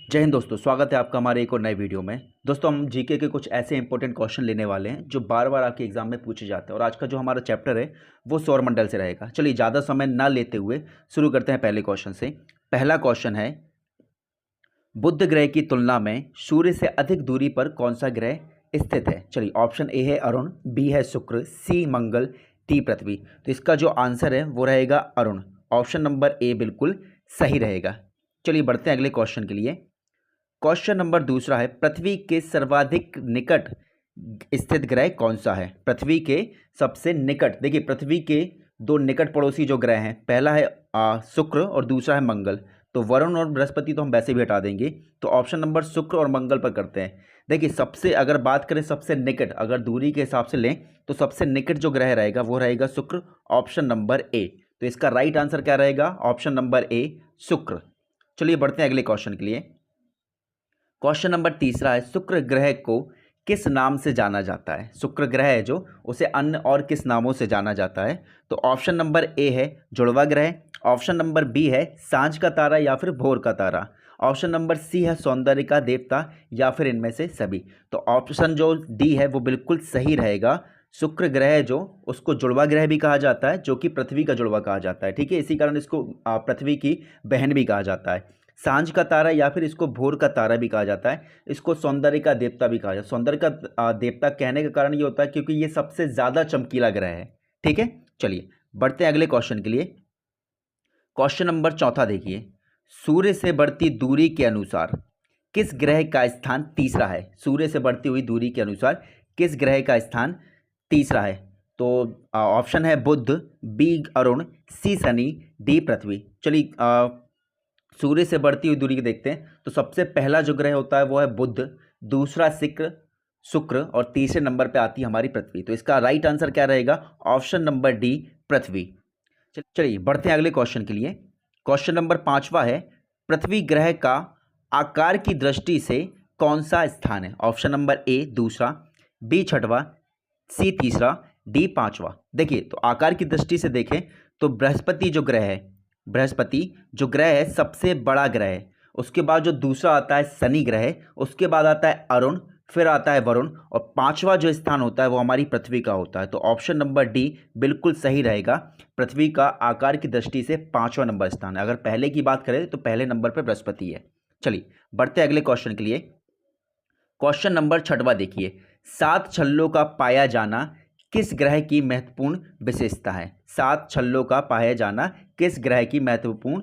जय हिंद दोस्तों, स्वागत है आपका हमारे एक और नए वीडियो में। दोस्तों हम जीके के कुछ ऐसे इंपॉर्टेंट क्वेश्चन लेने वाले हैं जो बार बार आपके एग्जाम में पूछे जाते हैं। और आज का जो हमारा चैप्टर है वो सौरमंडल से रहेगा। चलिए ज़्यादा समय ना लेते हुए शुरू करते हैं पहले क्वेश्चन से। पहला क्वेश्चन है, बुध ग्रह की तुलना में सूर्य से अधिक दूरी पर कौन सा ग्रह स्थित है। चलिए ऑप्शन ए है अरुण, बी है शुक्र, सी मंगल, डी पृथ्वी। तो इसका जो आंसर है वो रहेगा अरुण। ऑप्शन नंबर ए बिल्कुल सही रहेगा। चलिए बढ़ते हैं अगले क्वेश्चन के लिए। क्वेश्चन नंबर दूसरा है, पृथ्वी के सर्वाधिक निकट स्थित ग्रह कौन सा है। पृथ्वी के सबसे निकट, देखिए पृथ्वी के दो निकट पड़ोसी जो ग्रह हैं, पहला है शुक्र और दूसरा है मंगल। तो वरुण और बृहस्पति तो हम वैसे भी हटा देंगे, तो ऑप्शन नंबर शुक्र और मंगल पर करते हैं। देखिए सबसे, अगर बात करें सबसे निकट, अगर दूरी के हिसाब से लें तो सबसे निकट जो ग्रह रहेगा वो रहेगा शुक्र, ऑप्शन नंबर ए। तो इसका राइट आंसर क्या रहेगा, ऑप्शन नंबर ए शुक्र। चलिए बढ़ते हैं अगले क्वेश्चन के लिए। क्वेश्चन नंबर तीसरा है, शुक्र ग्रह को किस नाम से जाना जाता है। शुक्र ग्रह है जो, उसे अन्य और किस नामों से जाना जाता है। तो ऑप्शन नंबर ए है जुड़वा ग्रह, ऑप्शन नंबर बी है सांझ का तारा या फिर भोर का तारा, ऑप्शन नंबर सी है सौंदर्य का देवता, या फिर इनमें से सभी। तो ऑप्शन जो डी है वो बिल्कुल सही रहेगा। शुक्र ग्रह जो, उसको जुड़वा ग्रह भी कहा जाता है, जो कि पृथ्वी का जुड़वा कहा जाता है। ठीक है, इसी कारण इसको पृथ्वी की बहन भी कहा जाता है। सांझ का तारा या फिर इसको भोर का तारा भी कहा जाता है, इसको सौंदर्य का देवता भी कहा जाता है। सौंदर्य का देवता कहने का कारण ये होता है क्योंकि ये सबसे ज़्यादा चमकीला ग्रह है। ठीक है, चलिए बढ़ते हैं अगले क्वेश्चन के लिए। क्वेश्चन नंबर चौथा देखिए, सूर्य से बढ़ती दूरी के अनुसार किस ग्रह का स्थान तीसरा है। सूर्य से बढ़ती हुई दूरी के अनुसार किस ग्रह का स्थान तीसरा है। तो ऑप्शन है बुध, बी अरुण, सी शनि, डी पृथ्वी। चलिए सूर्य से बढ़ती हुई दूरी की देखते हैं। तो सबसे पहला जो ग्रह होता है वो है बुध, दूसरा शुक्र और तीसरे नंबर पे आती है हमारी पृथ्वी। तो इसका राइट आंसर क्या रहेगा, ऑप्शन नंबर डी पृथ्वी। चलिए बढ़ते हैं अगले क्वेश्चन के लिए। क्वेश्चन नंबर पांचवा है, पृथ्वी ग्रह का आकार की दृष्टि से कौन सा स्थान है। ऑप्शन नंबर ए दूसरा, बी छठवा, सी तीसरा, डी पांचवा। देखिए तो आकार की दृष्टि से देखें तो बृहस्पति जो ग्रह है, बृहस्पति जो ग्रह है सबसे बड़ा ग्रह है। उसके बाद जो दूसरा आता है शनि ग्रह, उसके बाद आता है अरुण, फिर आता है वरुण, और पांचवा जो स्थान होता है वो हमारी पृथ्वी का होता है। तो ऑप्शन नंबर डी बिल्कुल सही रहेगा। पृथ्वी का आकार की दृष्टि से पांचवा नंबर स्थान है। अगर पहले की बात करें तो पहले नंबर पर बृहस्पति है। चलिए बढ़ते अगले क्वेश्चन के लिए। क्वेश्चन नंबर छठवा देखिए, 7 छल्लों का पाया जाना किस ग्रह की महत्वपूर्ण विशेषता है। 7 छल्लों का पाया जाना किस ग्रह की महत्वपूर्ण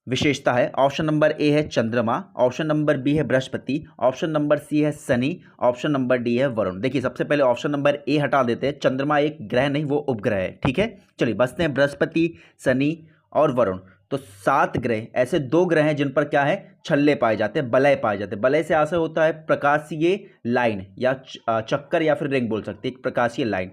विशेषता है। ऑप्शन नंबर ए है चंद्रमा, ऑप्शन नंबर बी है बृहस्पति, ऑप्शन नंबर सी है शनि, ऑप्शन नंबर डी है वरुण। देखिए सबसे पहले ऑप्शन नंबर ए हटा देते हैं, चंद्रमा एक ग्रह नहीं वो उपग्रह है। ठीक है, चलिए बचते हैं बृहस्पति, शनि और वरुण। तो 7 ग्रह, ऐसे 2 ग्रह हैं जिन पर क्या है, छल्ले पाए जाते हैं, बलय पाए जाते हैं। बलय से आशय होता है प्रकाशीय लाइन या चक्कर या फिर रिंग बोल सकते हैं, एक प्रकाशीय लाइन।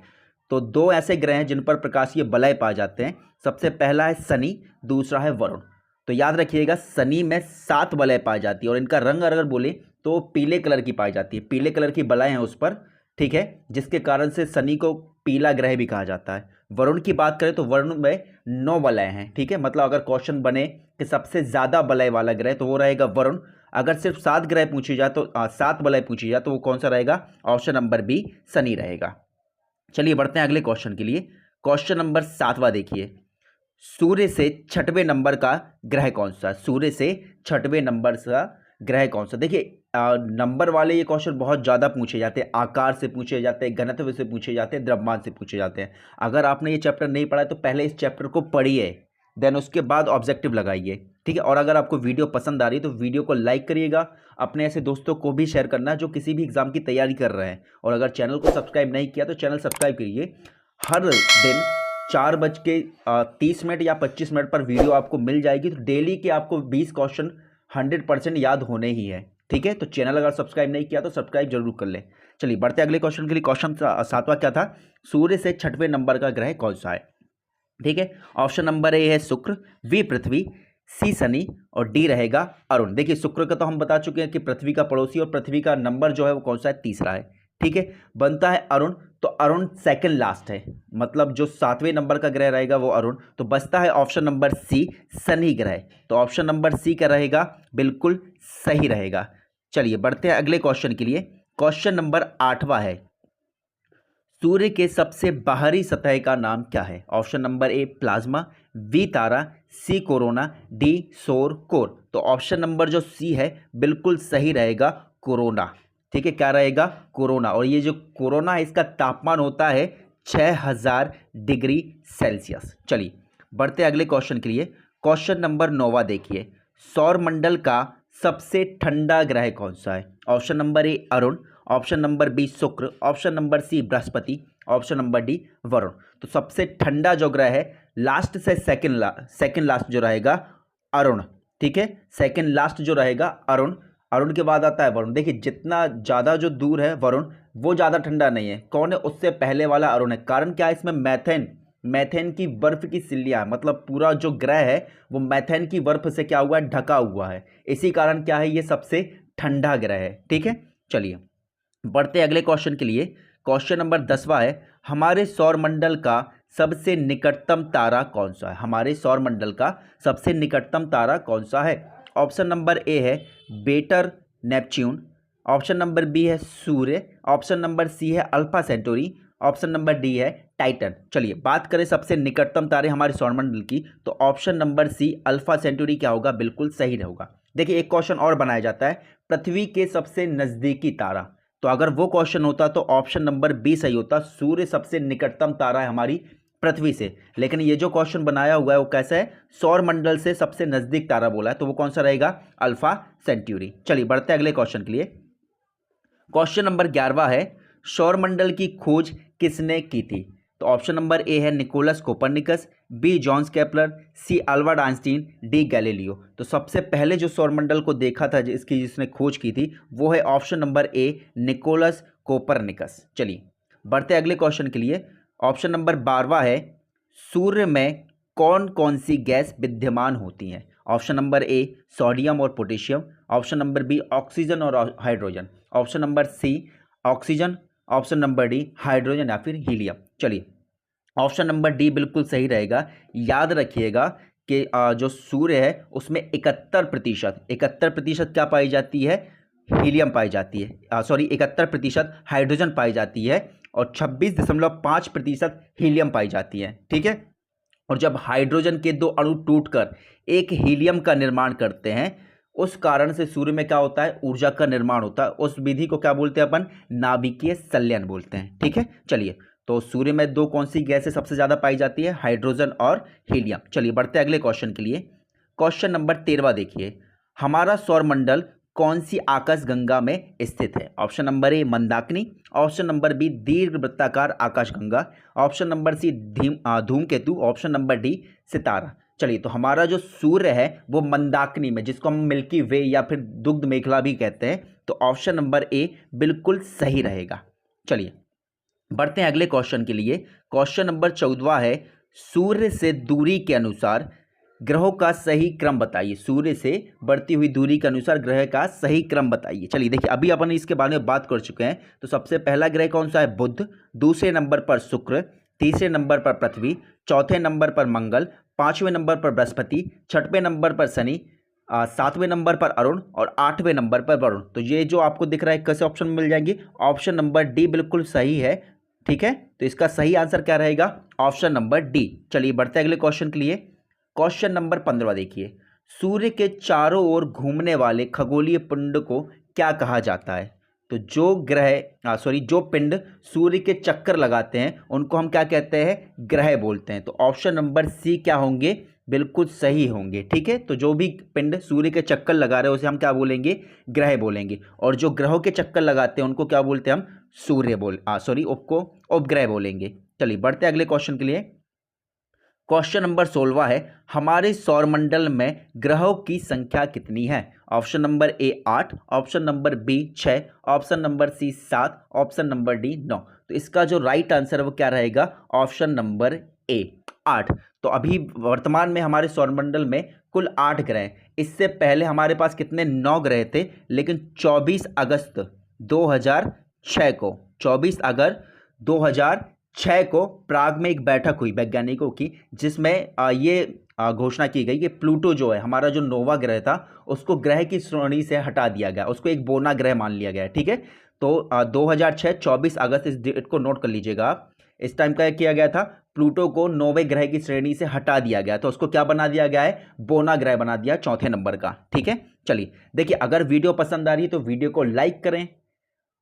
तो 2 ऐसे ग्रह हैं जिन पर प्रकाशीय बलय पाए जाते हैं। सबसे पहला है शनि, दूसरा है वरुण। तो याद रखिएगा शनि में 7 बलय पाई जाती है और इनका रंग अगर बोले तो पीले कलर की पाई जाती है, पीले कलर की बलय है उस पर। ठीक है, जिसके कारण से शनि को पीला ग्रह भी कहा जाता है। वरुण की बात करें तो वरुण में 9 बलय हैं। ठीक है, मतलब अगर क्वेश्चन बने कि सबसे ज़्यादा बलय वाला ग्रह तो वो रहेगा वरुण। अगर सिर्फ 7 ग्रह पूछी जाए तो 7 बलय पूछी जाए तो वो कौन सा रहेगा, ऑप्शन नंबर बी शनि रहेगा। चलिए बढ़ते हैं अगले क्वेश्चन के लिए। क्वेश्चन नंबर 7वां देखिए, सूर्य से 6वें नंबर का ग्रह कौन सा। सूर्य से 6वें नंबर का ग्रह कौन सा। देखिए नंबर वाले ये क्वेश्चन बहुत ज़्यादा पूछे जाते हैं, आकार से पूछे जाते हैं, घनत्व से पूछे जाते हैं, द्रव्यमान से पूछे जाते हैं। अगर आपने ये चैप्टर नहीं पढ़ा है तो पहले इस चैप्टर को पढ़िए, देन उसके बाद ऑब्जेक्टिव लगाइए। ठीक है, और अगर आपको वीडियो पसंद आ रही है तो वीडियो को लाइक करिएगा, अपने ऐसे दोस्तों को भी शेयर करना जो किसी भी एग्जाम की तैयारी कर रहे हैं। और अगर चैनल को सब्सक्राइब नहीं किया तो चैनल सब्सक्राइब करिए। हर दिन 4:30 या 25 मिनट पर वीडियो आपको मिल जाएगी। तो डेली के आपको 20 क्वेश्चन 100% याद होने ही है। ठीक है, तो चैनल अगर सब्सक्राइब नहीं किया तो सब्सक्राइब जरूर कर लें। चलिए बढ़ते अगले क्वेश्चन के लिए। क्वेश्चन 7वां क्या था, सूर्य से 6वें नंबर का ग्रह कौन सा है। ठीक है, ऑप्शन नंबर ए है शुक्र, बी पृथ्वी, सी शनि और डी रहेगा अरुण। देखिए शुक्र का तो हम बता चुके हैं कि पृथ्वी का पड़ोसी, और पृथ्वी का नंबर जो है वो कौन सा है, तीसरा है। ठीक है, बनता है अरुण, तो अरुण सेकंड लास्ट है, मतलब जो 7वें नंबर का ग्रह रहेगा वो अरुण। तो बचता है ऑप्शन नंबर सी, शनि ग्रह। तो ऑप्शन नंबर सी का रहेगा बिल्कुल सही रहेगा। चलिए बढ़ते हैं अगले क्वेश्चन के लिए। क्वेश्चन नंबर 8वां है, सूर्य के सबसे बाहरी सतह का नाम क्या है? Option number A plasma, B तारा, सी कोरोना, डी सौर कोर। तो ऑप्शन नंबर जो सी है बिल्कुल सही रहेगा, कोरोना। ठीक है, क्या रहेगा? कोरोना। और ये जो कोरोना है इसका तापमान होता है 6000 डिग्री सेल्सियस। चलिए बढ़ते अगले क्वेश्चन के लिए। क्वेश्चन नंबर 9वां देखिए, सौरमंडल का सबसे ठंडा ग्रह कौन सा है? ऑप्शन नंबर ए अरुण, ऑप्शन नंबर बी शुक्र, ऑप्शन नंबर सी बृहस्पति, ऑप्शन नंबर डी वरुण। तो सबसे ठंडा जो ग्रह है लास्ट से सेकंड लास्ट जो रहेगा अरुण। ठीक है, सेकंड लास्ट जो रहेगा अरुण, अरुण के बाद आता है वरुण। देखिए जितना ज़्यादा जो दूर है वरुण वो ज़्यादा ठंडा नहीं है। कौन है? उससे पहले वाला अरुण है। कारण क्या है? इसमें मैथेन की बर्फ की सिल्लियाँ, मतलब पूरा जो ग्रह है वो मैथेन की बर्फ से क्या हुआ है? ढका हुआ है। इसी कारण क्या है? ये सबसे ठंडा ग्रह है। ठीक है, चलिए बढ़ते अगले क्वेश्चन के लिए। क्वेश्चन नंबर 10वां है, हमारे सौरमंडल का सबसे निकटतम तारा कौन सा है? हमारे सौरमंडल का सबसे निकटतम तारा कौन सा है? ऑप्शन नंबर ए है better Neptune, option number B है सूर्य, ऑप्शन नंबर सी है alpha Centauri, option number D है टाइटन। चलिए बात करें सबसे निकटतम तारे हमारे सौरमंडल की, तो option number C alpha Centauri क्या होगा? बिल्कुल सही होगा। देखिए एक क्वेश्चन और बनाया जाता है, पृथ्वी के सबसे नज़दीकी तारा। तो अगर वो क्वेश्चन होता तो ऑप्शन नंबर बी सही होता, सूर्य सबसे निकटतम तारा है हमारी पृथ्वी से। लेकिन ये जो क्वेश्चन बनाया हुआ है वो कैसा है? सौरमंडल से सबसे नजदीक तारा बोला है, तो वो कौन सा रहेगा? अल्फा सेंट्यूरी। चलिए बढ़ते अगले क्वेश्चन के लिए। क्वेश्चन नंबर 11वां है, सौरमंडल की खोज किसने की थी? तो ऑप्शन नंबर ए है Nicolaus Copernicus, B Johannes Kepler, C Albert Einstein, D Galileo. तो सबसे पहले जो सौरमंडल को देखा था जिसने खोज की थी वो है ऑप्शन नंबर ए निकोलस कोपरनिकस। चलिए बढ़ते अगले क्वेश्चन के लिए। ऑप्शन नंबर 12वां है, सूर्य में कौन कौन सी गैस विद्यमान होती हैं? ऑप्शन नंबर ए सोडियम और potassium, option number B oxygen और hydrogen, option number C oxygen, option number D hydrogen या फिर हीलियम। चलिए ऑप्शन नंबर डी बिल्कुल सही रहेगा। याद रखिएगा कि जो सूर्य है उसमें 71% क्या पाई जाती है? हीलियम पाई जाती है, सॉरी 71% हाइड्रोजन पाई जाती है और 26.5% हीलियम पाई जाती है। ठीक है, और जब हाइड्रोजन के दो अणु टूटकर एक हीलियम का निर्माण करते हैं उस कारण से सूर्य में क्या होता है? ऊर्जा का निर्माण होता है। उस विधि को क्या बोलते हैं अपन? नाभिकीय संलयन बोलते हैं। ठीक है, चलिए तो सूर्य में दो कौन सी गैसें सबसे ज़्यादा पाई जाती है? हाइड्रोजन और हीलियम। चलिए बढ़ते अगले क्वेश्चन के लिए। क्वेश्चन नंबर 13वां देखिए, हमारा सौरमंडल कौन सी आकाश गंगा में स्थित है? ऑप्शन नंबर ए मंदाकिनी, ऑप्शन नंबर बी दीर्घ वृत्ताकार आकाश गंगा, ऑप्शन नंबर सी धूमकेतु, ऑप्शन नंबर डी सितारा। चलिए तो हमारा जो सूर्य है वो मंदाकिनी में, जिसको हम मिल्की वे या फिर दुग्ध मेखला भी कहते हैं, तो ऑप्शन नंबर ए बिल्कुल सही रहेगा। चलिए बढ़ते हैं अगले क्वेश्चन के लिए। क्वेश्चन नंबर 14वां है, सूर्य से दूरी के अनुसार ग्रहों का सही क्रम बताइए। सूर्य से बढ़ती हुई दूरी के अनुसार ग्रह का सही क्रम बताइए। चलिए देखिए अभी अपन इसके बारे में बात कर चुके हैं। तो सबसे पहला ग्रह कौन सा है? बुध, दूसरे नंबर पर शुक्र, तीसरे नंबर पर पृथ्वी, चौथे नंबर पर मंगल, पांचवें नंबर पर बृहस्पति, छठवें नंबर पर शनि, सातवें नंबर पर अरुण और आठवें नंबर पर वरुण। तो ये जो आपको दिख रहा है कैसे ऑप्शन मिल जाएंगे? ऑप्शन नंबर डी बिल्कुल सही है। ठीक है, तो इसका सही आंसर क्या रहेगा? Option number D. चलिए बढ़ते अगले क्वेश्चन के लिए। क्वेश्चन नंबर 15 देखिए, सूर्य के चारों ओर घूमने वाले खगोलीय पिंड को क्या कहा जाता है? तो जो पिंड सूर्य के चक्कर लगाते हैं उनको हम क्या कहते हैं? ग्रह बोलते हैं। तो ऑप्शन नंबर सी क्या होंगे? बिल्कुल सही होंगे। ठीक है, तो जो भी पिंड सूर्य के चक्कर लगा रहे हैं उसे हम क्या बोलेंगे? ग्रह बोलेंगे। और जो ग्रहों के चक्कर लगाते हैं उनको क्या बोलते हैं? हम उपग्रह बोलेंगे। चलिए बढ़ते अगले क्वेश्चन के लिए। क्वेश्चन नंबर 16वां है, हमारे सौरमंडल में ग्रहों की संख्या कितनी है? Option number A 8, option number B 6, option number C 7, option number D 9। तो इसका जो राइट आंसर है वो क्या रहेगा? Option number A 8। तो अभी वर्तमान में हमारे सौरमंडल में कुल 8 ग्रह हैं। इससे पहले हमारे पास कितने? 9 ग्रह थे, लेकिन 24 अगस्त 2006 को 24 अगस्त 2006 को प्राग में एक बैठक हुई वैज्ञानिकों की, जिसमें ये घोषणा की गई कि प्लूटो जो है हमारा जो नोवा ग्रह था उसको ग्रह की श्रेणी से हटा दिया गया, उसको एक बोना ग्रह मान लिया गया है। ठीक है, तो 2006 24 अगस्त, इस डेट को नोट कर लीजिएगा आप। इस टाइम क्या किया गया था, प्लूटो को नौवें ग्रह की श्रेणी से हटा दिया गया, तो उसको क्या बना दिया गया है, बोना ग्रह बना दिया, चौथे नंबर का। ठीक है, चलिए देखिए, अगर वीडियो पसंद आ रही है तो वीडियो को लाइक करें,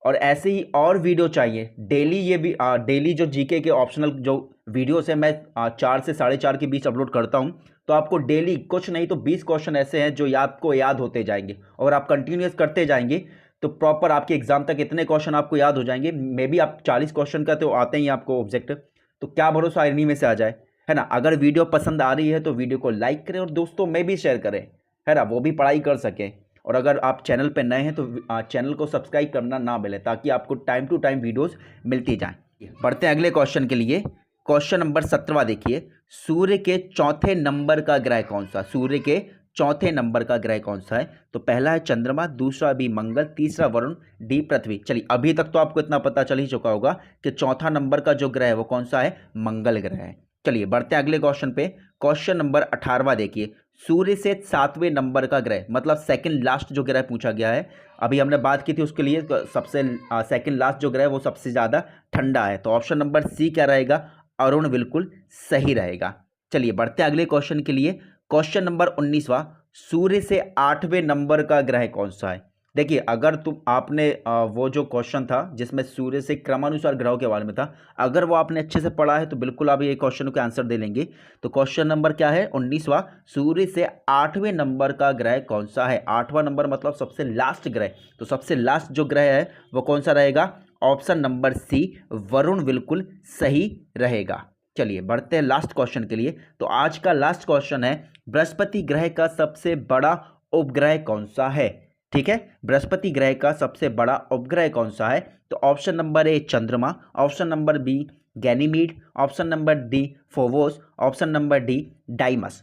और ऐसे ही और वीडियो चाहिए डेली, ये भी डेली जो जीके के ऑप्शनल जो वीडियोस है मैं 4 से 4:30 के बीच अपलोड करता हूं, तो आपको डेली कुछ नहीं तो 20 क्वेश्चन ऐसे हैं जो आपको याद होते जाएंगे, और आप कंटिन्यूस करते जाएंगे तो प्रॉपर आपके एग्जाम तक इतने क्वेश्चन आपको याद हो जाएंगे। मे बी आप 40 क्वेश्चन का तो आते ही आपको ऑब्जेक्टिव, तो क्या भरोसा इन्हीं में से आ जाए, है ना। अगर वीडियो पसंद आ रही है तो वीडियो को लाइक करें और दोस्तों में भी शेयर करें, है ना, वो भी पढ़ाई कर सकें। और अगर आप चैनल पर नए हैं तो चैनल को सब्सक्राइब करना ना भूलें, ताकि आपको टाइम टू टाइम वीडियोस मिलती जाएं। बढ़ते हैं अगले क्वेश्चन के लिए। क्वेश्चन नंबर 17 देखिए, सूर्य के चौथे नंबर का ग्रह कौन सा, सूर्य के चौथे नंबर का ग्रह कौन सा है। तो पहला है चंद्रमा, दूसरा बी मंगल, तीसरा वरुण, डी पृथ्वी। चलिए अभी तक तो आपको इतना पता चल ही चुका होगा कि चौथा नंबर का जो ग्रह है वो कौन सा है, मंगल ग्रह है। चलिए बढ़ते हैं अगले क्वेश्चन पे। क्वेश्चन नंबर 18 देखिए, सूर्य से 7वें नंबर का ग्रह, मतलब सेकंड लास्ट जो ग्रह पूछा गया है, अभी हमने बात की थी उसके लिए, सबसे सेकंड लास्ट जो ग्रह है वो सबसे ज़्यादा ठंडा है, तो ऑप्शन नंबर सी क्या रहेगा, अरुण, बिल्कुल सही रहेगा। चलिए बढ़ते हैं अगले क्वेश्चन के लिए। क्वेश्चन नंबर 19वां, सूर्य से 8वें नंबर का ग्रह कौन सा है। देखिए अगर आपने वो जो क्वेश्चन था जिसमें सूर्य से क्रमानुसार ग्रहों के बारे में था, अगर वो आपने अच्छे से पढ़ा है तो बिल्कुल आप ये क्वेश्चन के आंसर दे लेंगे। तो क्वेश्चन नंबर क्या है, 19वां, सूर्य से 8वें नंबर का ग्रह कौन सा है। 8वां नंबर मतलब सबसे लास्ट ग्रह, तो सबसे लास्ट जो ग्रह है वो कौन सा रहेगा, ऑप्शन नंबर सी, वरुण, बिल्कुल सही रहेगा। चलिए बढ़ते हैं लास्ट क्वेश्चन के लिए। तो आज का लास्ट क्वेश्चन है, बृहस्पति ग्रह का सबसे बड़ा उपग्रह कौन सा है। ठीक है, बृहस्पति ग्रह का सबसे बड़ा उपग्रह कौन सा है। तो ऑप्शन नंबर ए चंद्रमा, option number B Ganymede, option number D Phobos, option number D Deimos.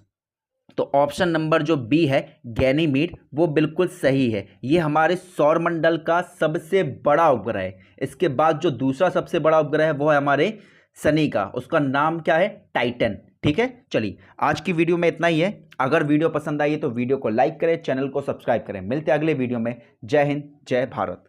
तो ऑप्शन नंबर जो बी है गैनीमीड, वो बिल्कुल सही है। ये हमारे सौरमंडल का सबसे बड़ा उपग्रह है। इसके बाद जो दूसरा सबसे बड़ा उपग्रह है वो है हमारे शनि का, उसका नाम क्या है, टाइटन। ठीक है, चलिए आज की वीडियो में इतना ही है। अगर वीडियो पसंद आई है तो वीडियो को लाइक करें, चैनल को सब्सक्राइब करें। मिलते हैं अगले वीडियो में। जय हिंद, जय भारत।